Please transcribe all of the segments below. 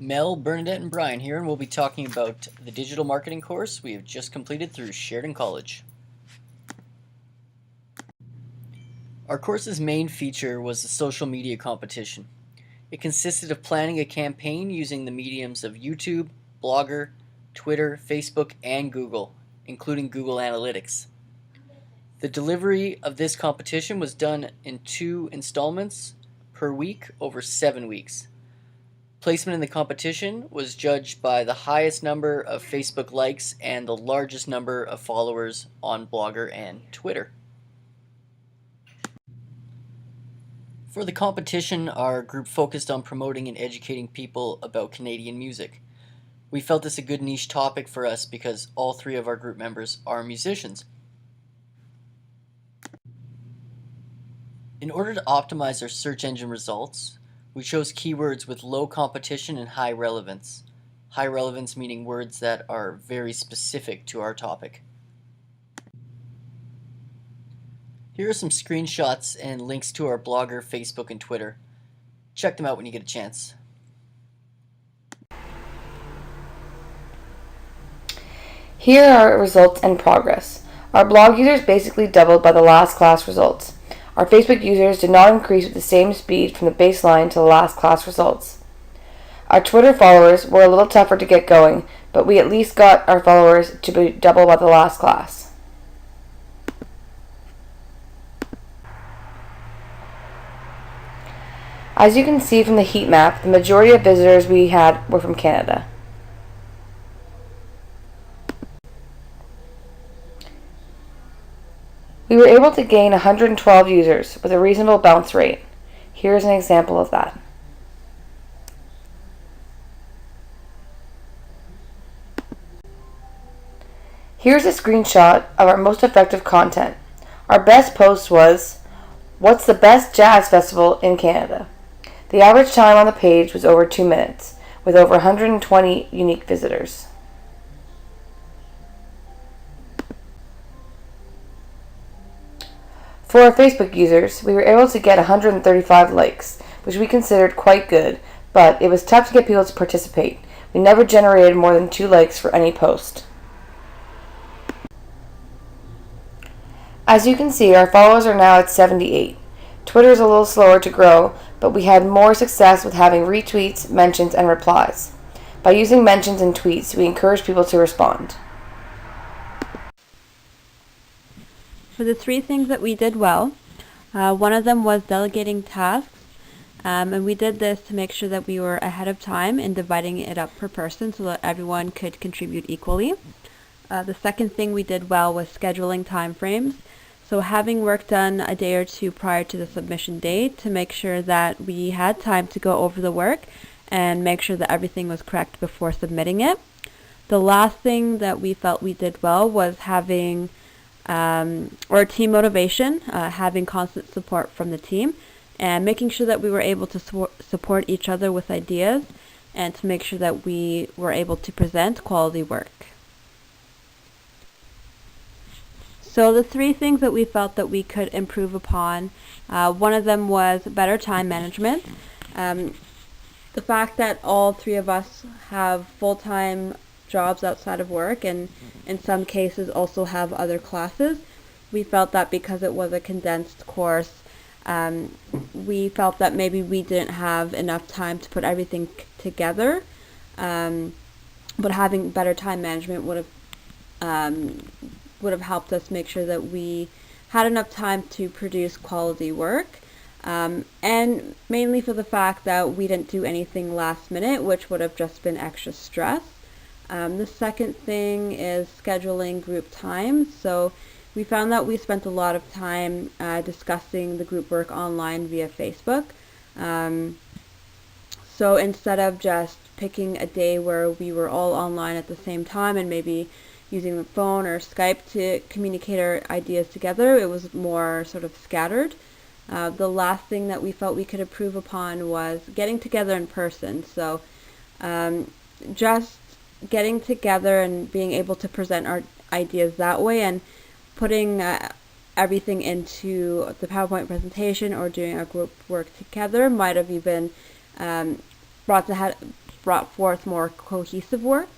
Mel, Bernadette, and Brian here, and we'll be talking about the digital marketing course we have just completed through Sheridan College. Our course's main feature was the social media competition. It consisted of planning a campaign using the mediums of YouTube, Blogger, Twitter, Facebook, and Google, including Google Analytics. The delivery of this competition was done in 2 installments per week over 7 weeks. Placement in the competition was judged by the highest number of Facebook likes and the largest number of followers on Blogger and Twitter. For the competition, our group focused on promoting and educating people about Canadian music. We felt this a good niche topic for us because all 3 of our group members are musicians. In order to optimize our search engine results, we chose keywords with low competition and high relevance. High relevance meaning words that are very specific to our topic. Here are some screenshots and links to our Blogger, Facebook, and Twitter. Check them out when you get a chance. Here are our results and progress. Our blog users basically doubled by the last class results. Our Facebook users did not increase with the same speed from the baseline to the last class results. Our Twitter followers were a little tougher to get going, but we at least got our followers to be double by the last class. As you can see from the heat map, the majority of visitors we had were from Canada. We were able to gain 112 users with a reasonable bounce rate. Here's an example of that. Here's a screenshot of our most effective content. Our best post was, "What's the best jazz festival in Canada?" The average time on the page was over 2 minutes, with over 120 unique visitors. For our Facebook users, we were able to get 135 likes, which we considered quite good, but it was tough to get people to participate. We never generated more than 2 likes for any post. As you can see, our followers are now at 78. Twitter is a little slower to grow, but we had more success with having retweets, mentions, and replies. By using mentions and tweets, we encourage people to respond. For the 3 things that we did well, one of them was delegating tasks, and we did this to make sure that we were ahead of time in dividing it up per person so that everyone could contribute equally. The second thing we did well was scheduling time frames. So having work done a day or 2 prior to the submission date to make sure that we had time to go over the work and make sure that everything was correct before submitting it. The last thing that we felt we did well was having team motivation, having constant support from the team, and making sure that we were able to support each other with ideas and to make sure that we were able to present quality work. So the 3 things that we felt that we could improve upon, one of them was better time management. The fact that all 3 of us have full-time jobs outside of work and in some cases also have other classes, we felt that because it was a condensed course, we felt that maybe we didn't have enough time to put everything together, but having better time management would have helped us make sure that we had enough time to produce quality work, and mainly for the fact that we didn't do anything last minute, which would have just been extra stress. The second thing is scheduling group time. So we found that we spent a lot of time discussing the group work online via Facebook. So instead of just picking a day where we were all online at the same time and maybe using the phone or Skype to communicate our ideas together, it was more sort of scattered. The last thing that we felt we could improve upon was getting together in person. So just getting together and being able to present our ideas that way and putting everything into the PowerPoint presentation or doing our group work together might have even brought brought forth more cohesive work.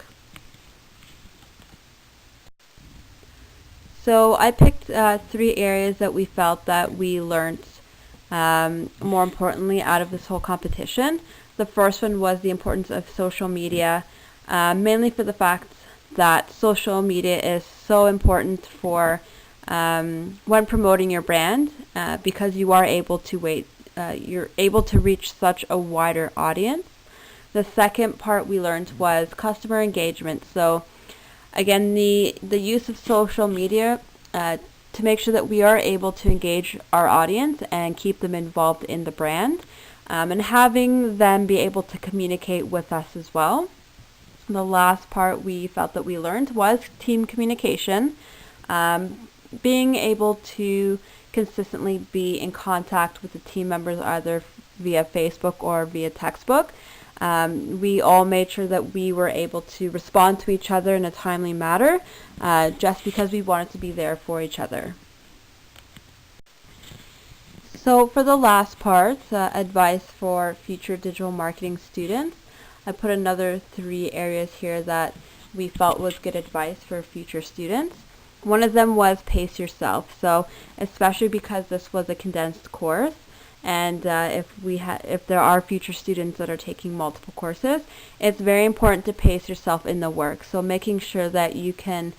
So I picked 3 areas that we felt that we learned more importantly out of this whole competition. The first one was the importance of social media, mainly for the fact that social media is so important for when promoting your brand, because you are able to you're able to reach such a wider audience. The second part we learned was customer engagement. So again, the use of social media to make sure that we are able to engage our audience and keep them involved in the brand, and having them be able to communicate with us as well. The last part we felt that we learned was team communication, being able to consistently be in contact with the team members either via Facebook or via textbook. We all made sure that we were able to respond to each other in a timely manner, just because we wanted to be there for each other. So for the last part, advice for future digital marketing students, I put another 3 areas here that we felt was good advice for future students. One of them was pace yourself. So especially because this was a condensed course, and if there are future students that are taking multiple courses, it's very important to pace yourself in the work. So making sure that you can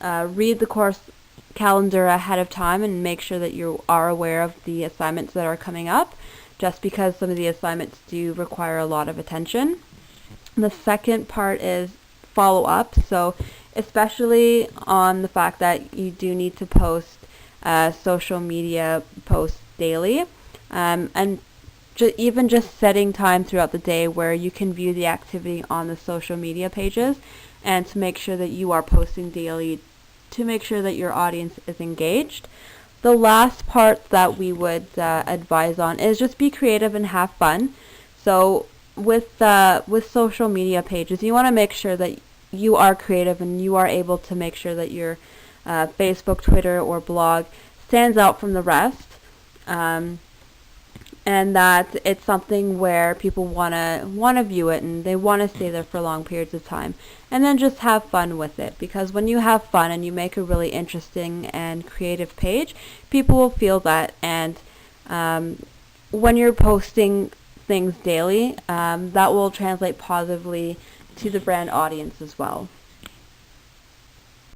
read the course calendar ahead of time and make sure that you are aware of the assignments that are coming up, just because some of the assignments do require a lot of attention. The second part is follow up. So especially on the fact that you do need to post social media posts daily, and even just setting time throughout the day where you can view the activity on the social media pages, and to make sure that you are posting daily to make sure that your audience is engaged. The last part that we would advise on is just be creative and have fun. So with social media pages, you want to make sure that you are creative and you are able to make sure that your Facebook, Twitter, or blog stands out from the rest, and that it's something where people want to view it and they want to stay there for long periods of time. And then just have fun with it, because when you have fun and you make a really interesting and creative page, people will feel that. And when you're posting things daily, that will translate positively to the brand audience as well.